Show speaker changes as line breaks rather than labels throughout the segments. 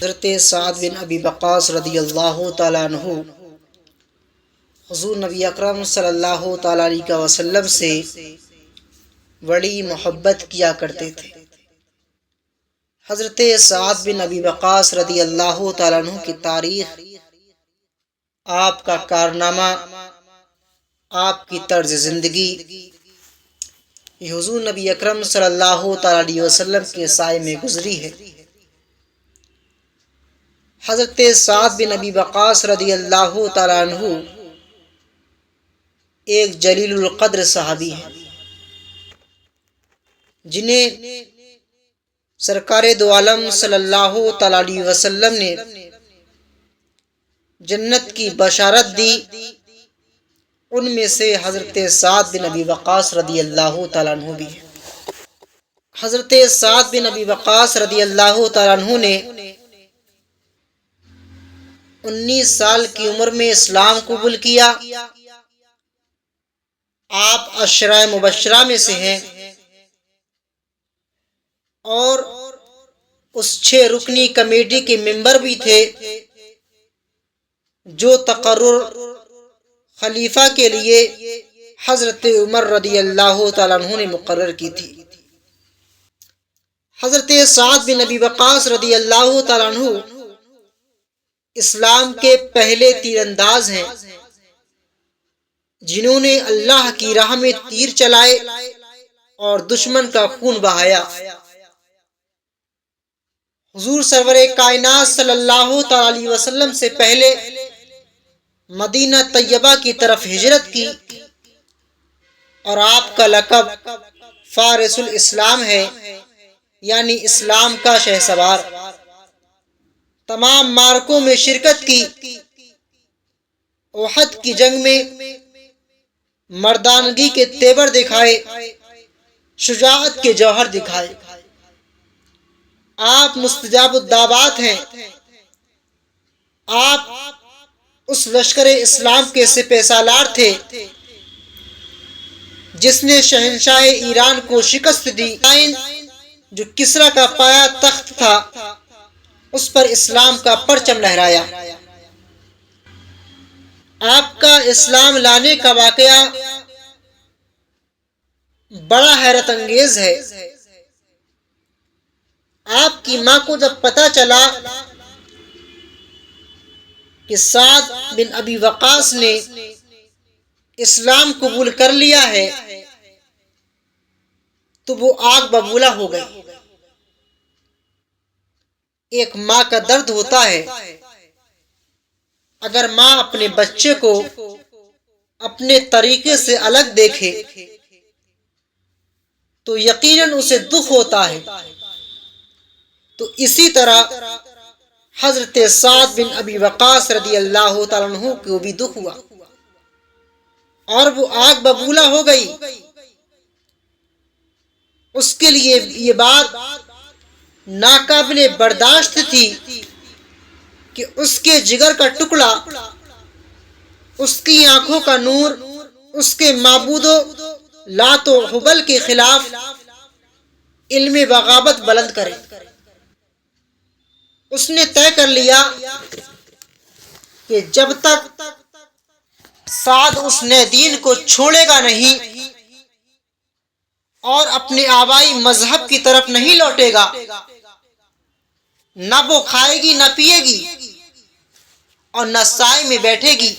حضرت سعد بن ابی وقاص رضی اللہ تعالیٰ عنہ حضور نبی اکرم صلی اللہ تعالیٰ علیہ وسلم سے بڑی محبت کیا کرتے تھے۔ حضرت سعد بن ابی وقاص رضی اللہ تعالیٰ عنہ کی تاریخ، آپ کا کارنامہ، آپ کی طرز زندگی، یہ حضور نبی اکرم صلی اللہ تعالیٰ علیہ وسلم کے سائے میں گزری ہے۔ حضرت سعد بن ابی وقاص رضی اللہ تعالیٰ عنہ ایک جلیل القدر صحابی ہیں، جنہیں سرکار دو عالم صلی اللہ تعالیٰ علیہ وسلم نے جنت کی بشارت دی۔ ان میں سے حضرت سعد بن ابی وقاص رضی اللہ تعالیٰ عنہ بھی ہیں۔ حضرت سعد بن ابی وقاص رضی اللہ تعالیٰ عنہ نے 19 سال کی عمر میں اسلام قبول کیا۔ آپ عشرہ مبشرہ میں سے ہیں اور اس 6 رکنی کمیٹی کے ممبر بھی تھے جو تقرر خلیفہ کے لیے حضرت عمر رضی اللہ تعالیٰ عنہ نے مقرر کی تھی۔ حضرت سعد بن ابی وقاص رضی اللہ تعالیٰ عنہ اسلام کے پہلے تیر انداز ہیں، جنہوں نے اللہ کی راہ میں تیر چلائے اور دشمن کا خون بہایا۔ حضور سرور کائنات صلی اللہ تعالی علیہ وسلم سے پہلے مدینہ طیبہ کی طرف ہجرت کی، اور آپ کا لقب فارس الاسلام ہے، یعنی اسلام کا شہسوار۔ تمام معرکوں میں شرکت کی، احد کی جنگ میں مردانگی کے تیور دکھائے، شجاعت کے جوہر دکھائے۔ آپ مستجاب الدعوات ہیں۔ آپ اس لشکر اسلام کے سپہ سالار تھے جس نے شہنشاہ ایران کو شکست دی، جو کسریٰ کا پایا تخت تھا اس پر اسلام کا پرچم لہرایا۔ آپ کا اسلام لانے کا واقعہ بڑا حیرت انگیز ہے۔ آپ کی ماں کو جب پتہ چلا کہ سعد بن ابی وقاص نے اسلام قبول کر لیا ہے تو وہ آگ ببولا ہو گئی۔ ایک ماں کا درد ہوتا ہے، اگر ماں اپنے بچے کو اپنے طریقے سے الگ دیکھے تو یقیناً اسے دکھ ہوتا ہے۔ تو اسی طرح حضرت سعد بن ابی وقاص رضی اللہ تعالیٰ عنہ کو بھی دکھ ہوا اور وہ آگ ببولا ہو گئی۔ اس کے لیے یہ بات ناقابل برداشت تھی کہ اس کے جگر کا ٹکڑا، اس کی آنکھوں کا نور، اس کے معبود لات و حبل کے خلاف علم بغاوت بلند کرے۔ اس نے طے کر لیا کہ جب تک سعد اس نئے دین کو چھوڑے گا نہیں اور اپنے آبائی مذہب کی طرف نہیں لوٹے گا، نہ وہ کھائے گی نہ پیے گی اور نہ سائے میں بیٹھے گی۔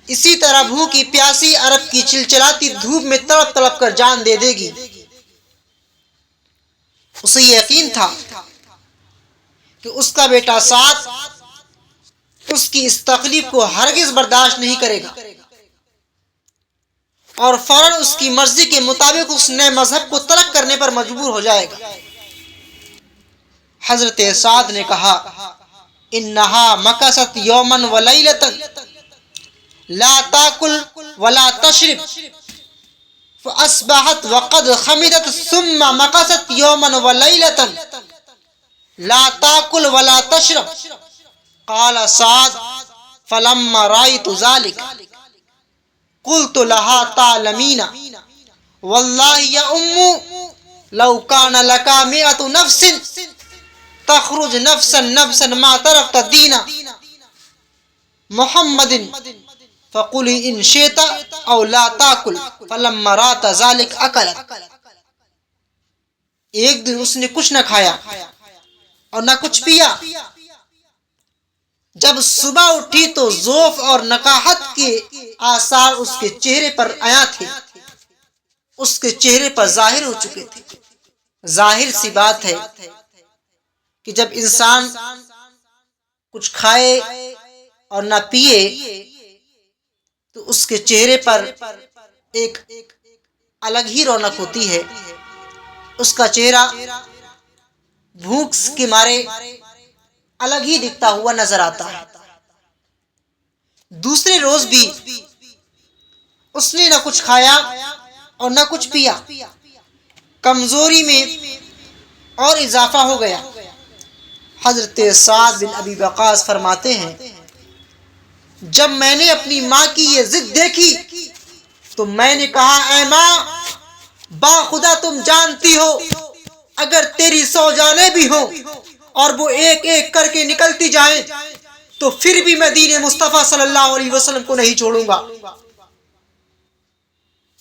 اسی طرح بھوکی پیاسی عرب کی چلچلاتی دھوپ میں تڑپ تڑپ کر جان دے دے گی۔ اسے یقین تھا کہ اس کا بیٹا سعد اس کی اس تکلیف کو ہرگز برداشت نہیں کرے گا اور فوراً اس کی مرضی کے مطابق اس نئے مذہب کو ترک کرنے پر مجبور ہو جائے گا۔ حضرت سعد نے کہا، انہا مکثت یوما ولیلتا لا تاکل ولا تشرب فاصبحت وقد خمدت ثم مکثت یوما ولیلتا لا تاکل ولا تشرب۔ قال سعد فلما رأيت ذلك قلت لها تعلمين والله يا لو كان لك 100 نفس تخرج نفسا نفسا ما تركت دین محمد فقل ان شئت او لا تاکل فلما رات ذلك اکلت. ایک دن اس نے کچھ نہ کھایا اور نہ کچھ پیا. جب صبح اٹھی تو ذوف اور نقاہت کے آثار اس کے چہرے پر آیا تھے، اس کے چہرے پر ظاہر ہو چکے تھے. ظاہر سی بات ہے کہ جب انسان کچھ کھائے اور نہ پیے تو اس کے چہرے پر ایک الگ ہی رونق ہوتی ہے. اس کا چہرہ بھوک کے مارے الگ ہی دکھتا ہوا نظر آتا ہے. دوسرے روز بھی اس نے نہ کچھ کھایا اور نہ کچھ پیا. کمزوری میں اور اضافہ ہو گیا. حضرت سعد بن ابی وقاص فرماتے ہیں جب میں نے اپنی ماں کی یہ ضد دیکھی تو میں نے کہا اے ماں، با خدا تم جانتی ہو اگر تیری 100 جانیں بھی ہوں اور وہ ایک ایک کر کے نکلتی جائیں تو پھر بھی میں دین مصطفیٰ صلی اللہ علیہ وسلم کو نہیں چھوڑوں گا.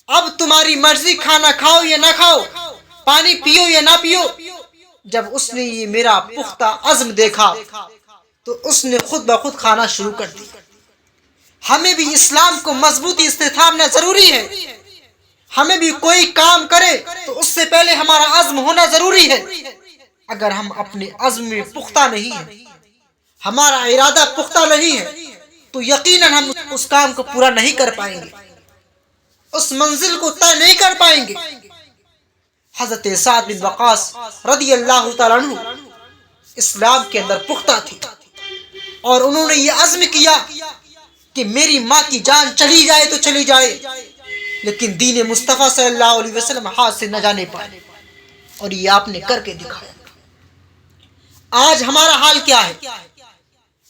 اب تمہاری مرضی، کھانا کھاؤ یا نہ کھاؤ، پانی پیو یا نہ پیو. جب اس نے یہ میرا پختہ عزم دیکھا تو اس نے خود بخود کھانا شروع کر دی. ہمیں بھی اسلام کو مضبوطی سے تھامنا ضروری ہے. ہمیں بھی کوئی کام کرے تو اس سے پہلے ہمارا عزم ہونا ضروری ہے. اگر ہم اپنے عزم میں پختہ نہیں ہیں، ہمارا ارادہ پختہ نہیں ہے، تو یقیناً ہم اس کام کو پورا نہیں کر پائیں گے، اس منزل کو طے نہیں کر پائیں گے. حضرت سعد بن وقاص رضی اللہ تعالیٰ عنہ اسلام کے اندر پختہ تھے اور انہوں نے یہ عزم کیا کہ میری ماں کی جان چلی جائے تو چلی جائے لیکن دین مصطفیٰ صلی اللہ علیہ وسلم ہاتھ سے نہ جانے پائے. اور یہ آپ نے کر کے دکھایا. آج ہمارا حال کیا ہے؟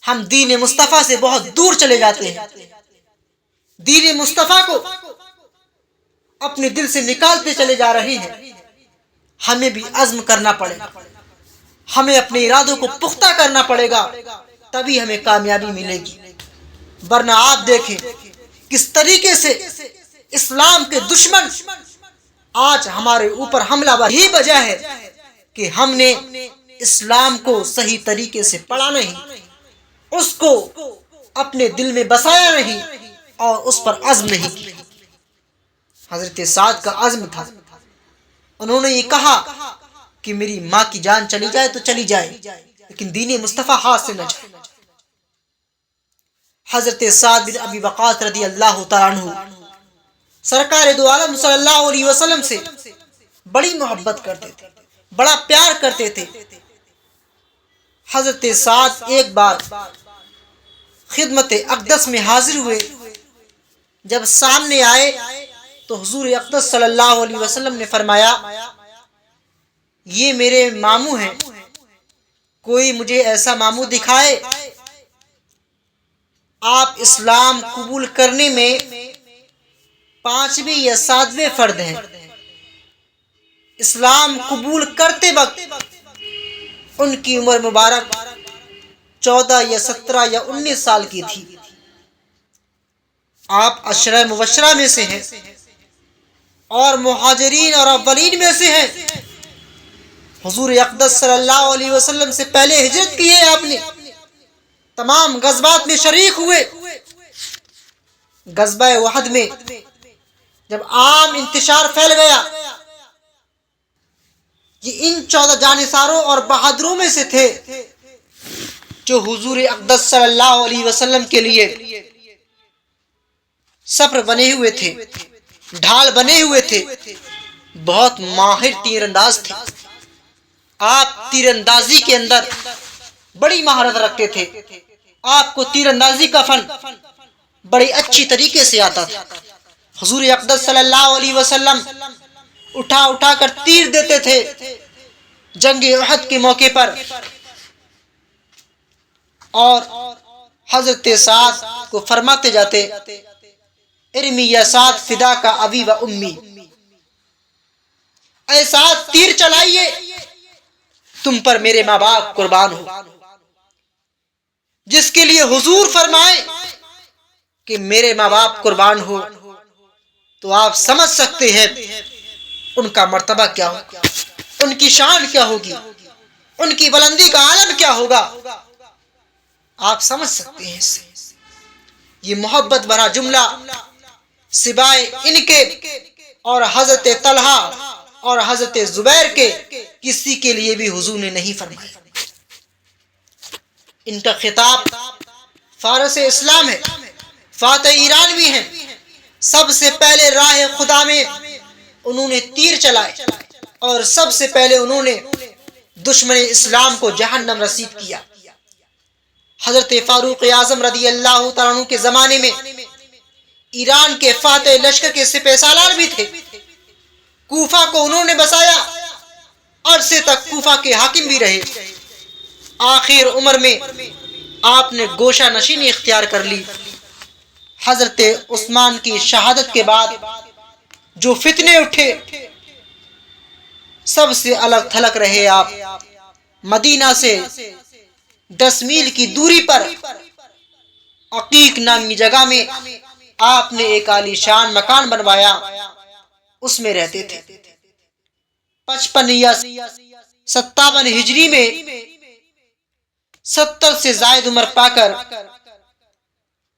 ہم دین مصطفیٰ سے بہت دور چلے جاتے ہیں. دین مصطفیٰ کو اپنے دل سے نکالتے چلے جا رہے ہیں. ہمیں بھی عزم کرنا پڑے گا، ہمیں اپنے ارادوں کو پختہ کرنا پڑے گا، تبھی ہمیں کامیابی ملے گی. ورنہ آپ دیکھیں کس طریقے سے اسلام کے دشمن آج ہمارے اوپر حملہ ور ہی وجہ ہے کہ ہم نے اسلام کو صحیح طریقے سے پڑھا نہیں، اس کو اپنے دل میں بسایا نہیں اور اس پر عزم نہیں کیا. حضرت سعد کا عزم تھا. انہوں نے یہ کہا کہ میری ماں کی جان چلی جائے تو چلی جائے لیکن دین مصطفیٰ ہاتھ سے نہ جائے. حضرت سعد بن ابی وقاص رضی اللہ تعالیٰ عنہ سرکار دو عالم صلی اللہ علیہ وسلم سے بڑی محبت کرتے تھے، بڑا پیار کرتے تھے. حضرت سعد ایک بار خدمت اقدس میں حاضر ہوئے. جب سامنے آئے تو حضور اقدس صلی اللہ علیہ وسلم نے فرمایا یہ میرے ماموں ہیں، کوئی مجھے ایسا ماموں دکھائے. آپ اسلام قبول کرنے میں 5ویں یا 7ویں فرد ہیں. اسلام قبول کرتے وقت ان کی عمر مبارک 14 یا 17 یا 19 سال کی تھی. آپ عشرہ مبشرہ میں سے ہیں اور مہاجرین اور اولین میں سے ہیں. حضور اقدس صلی اللہ علیہ وسلم سے پہلے ہجرت کی ہے آپ نے، تمام غزوات میں شریک ہوئے. غزوہ احد میں جب عام انتشار پھیل گیا، یہ ان 14 جانثاروں اور بہادروں میں سے تھے جو حضور اقدس صلی اللہ علیہ وسلم کے لیے سفر بنے ہوئے تھے، ڈھال بنے ہوئے تھے. بہت ماہر تیر انداز تھے. آپ تیر اندازی کے اندر بڑی مہارت رکھتے تھے. آپ کو تیر اندازی کا فن بڑی اچھی طریقے سے آتا تھا. حضور اقدس صلی اللہ علیہ وسلم اٹھا اٹھا کر تیر دیتے تھے. جنگ احد کے موقع پر اور حضرت سعد کو فرماتے جاتے ارمی یا سعد فدا کا ابی و امی، اے سعد تیر چلائیے، تم پر میرے ماں باپ قربان ہو۔ جس کے لیے حضور فرمائے کہ میرے ماں باپ قربان ہو تو آپ سمجھ سکتے ہیں ان کا مرتبہ کیا ہوگا، ان کی شان کیا ہوگی، ان کی بلندی کا عالم کیا ہوگا، آپ سمجھ سکتے ہیں اس سے۔ یہ محبت بھرا جملہ سوائے ان کے اور حضرت طلحہ اور حضرت زبیر کے کسی کے لیے بھی حضور نے نہیں فرمایا۔ ان کا خطاب فارس اسلام ہے، فاتح ایران بھی ہیں۔ سب سے پہلے راہ خدا میں انہوں نے تیر چلائے اور سب سے پہلے انہوں نے دشمن اسلام کو جہنم رسید کیا۔ حضرت فاروق اعظم رضی اللہ تعالیٰ عنہ کے زمانے میں ایران کے فاتح لشکر کے سپہ سالار بھی تھے۔ کوفہ کو انہوں نے بسایا، عرصے تک کوفہ کے حاکم بھی رہے۔ آخر عمر میں آپ نے گوشہ نشینی اختیار کر لی۔ حضرت عثمان کی شہادت کے بعد جو فتنے اٹھے سب سے الگ تھلگ رہے آپ۔ مدینہ سے 10 میل کی دوری پر عقیق نامی جگہ میں آپ نے ایک عالی شان مکان بنوایا، اس میں رہتے تھے۔ 55 یا 57 ہجری میں 70 سے زائد عمر پا کر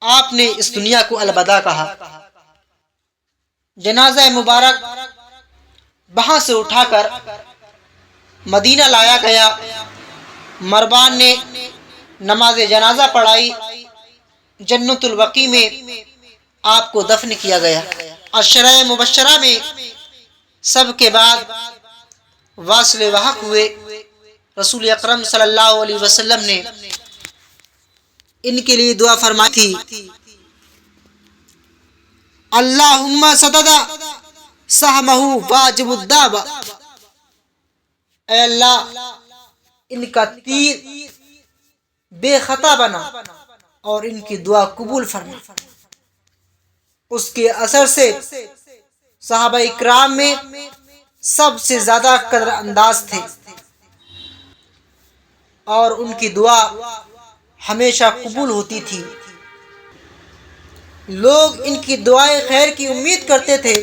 آپ نے اس دنیا کو الوداع کہا۔ جنازہ مبارک وہاں سے اٹھا کر مدینہ لایا گیا۔ مروان نے نماز جنازہ پڑھائی، جنت البقیع میں آپ کو دفن کیا گیا۔ عشرہ مبشرہ میں سب کے بعد واصل وحق ہوئے۔ رسول اکرم صلی اللہ علیہ وسلم نے ان کے لیے دعا فرمائی تھی، اللہم سدد سہمہ واجب الدعوہ، اے اللہ ان کا تیر بے خطا بنا اور ان کی دعا قبول فرما۔ اس کے اثر سے صحابہ اکرام میں سب سے زیادہ قدر انداز تھے اور ان کی دعا ہمیشہ قبول ہوتی تھی۔ لوگ ان کی دعائے خیر کی امید کرتے تھے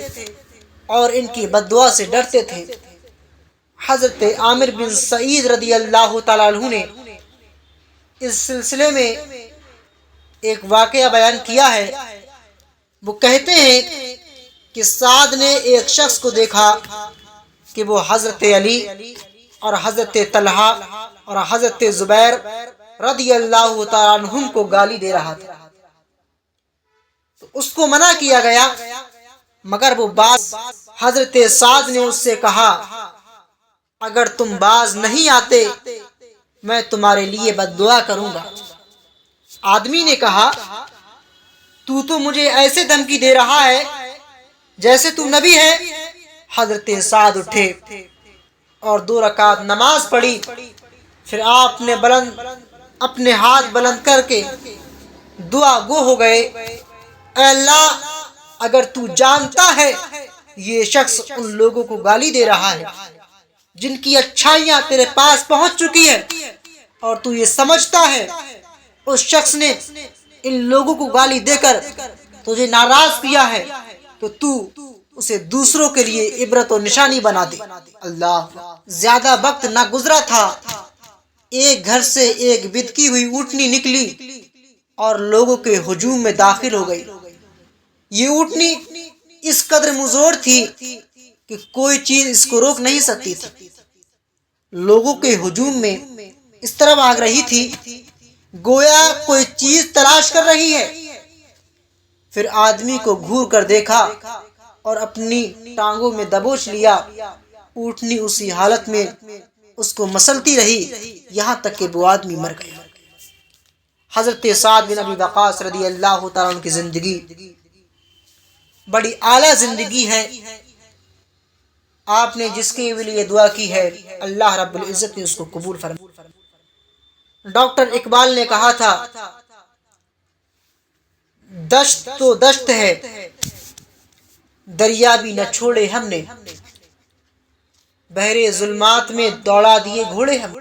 اور ان کی بد دعا سے ڈرتے تھے۔ حضرت عامر بن سعید رضی اللہ تعالیٰ عنہ نے اس سلسلے میں ایک واقعہ بیان کیا ہے۔ وہ کہتے ہیں کہ سعد نے ایک شخص کو دیکھا کہ وہ حضرت علی اور حضرت طلحہ اور حضرت زبیر رضی اللہ تعالیٰ عنہم کو گالی دے رہا تھا، تو اس کو منع کیا گیا، مگر وہ باز حضرت سعد نے اس سے کہا اگر تم باز نہیں آتے میں تمہارے لیے بد دعا کروں گا۔ آدمی نے کہا تو مجھے ایسے دھمکی دے رہا ہے جیسے تو نبی ہے۔ حضرت سعد اٹھے اور 2 رکعت نماز پڑھی، پھر آپ نے اپنے ہاتھ بلند کر کے دعا گو ہو گئے، اے اللہ اگر تو جانتا ہے یہ شخص ان لوگوں کو گالی دے رہا ہے جن کی اچھائیاں تیرے پاس پہنچ چکی ہیں، اور تو یہ سمجھتا ہے اس شخص نے ان لوگوں کو گالی دے کر تجھے ناراض کیا ہے، تو اسے دوسروں کے لیے عبرت و نشانی بنا دے۔ اللہ، زیادہ وقت نہ گزرا تھا، ایک گھر سے ایک بدکی ہوئی اونٹنی نکلی اور لوگوں کے ہجوم میں داخل ہو گئی۔ یہ اونٹنی اس قدر مزور تھی کہ کوئی چیز اس کو روک نہیں سکتی تھی۔ لوگوں کے ہجوم میں اس طرح بھاگ رہی تھی گویا کوئی چیز تلاش کر رہی ہے۔ پھر آدمی کو گھور کر دیکھا اور اپنی ٹانگوں میں دبوچ لیا۔ اونٹنی اسی حالت میں اس کو مسلتی رہی یہاں تک کہ وہ آدمی مر گیا۔ حضرت سعد بن ابی وقاص رضی اللہ تعالیٰ عنہ کی زندگی بڑی اعلیٰ زندگی ہے۔ آپ نے جس کے لیے دعا کی ہے اللہ رب العزت نے اس کو قبول فرمایا۔ ڈاکٹر اقبال نے کہا تھا دشت تو دشت ہے دریا بھی نہ چھوڑے ہم نے، بحر ظلمات میں دوڑا دیے گھوڑے ہم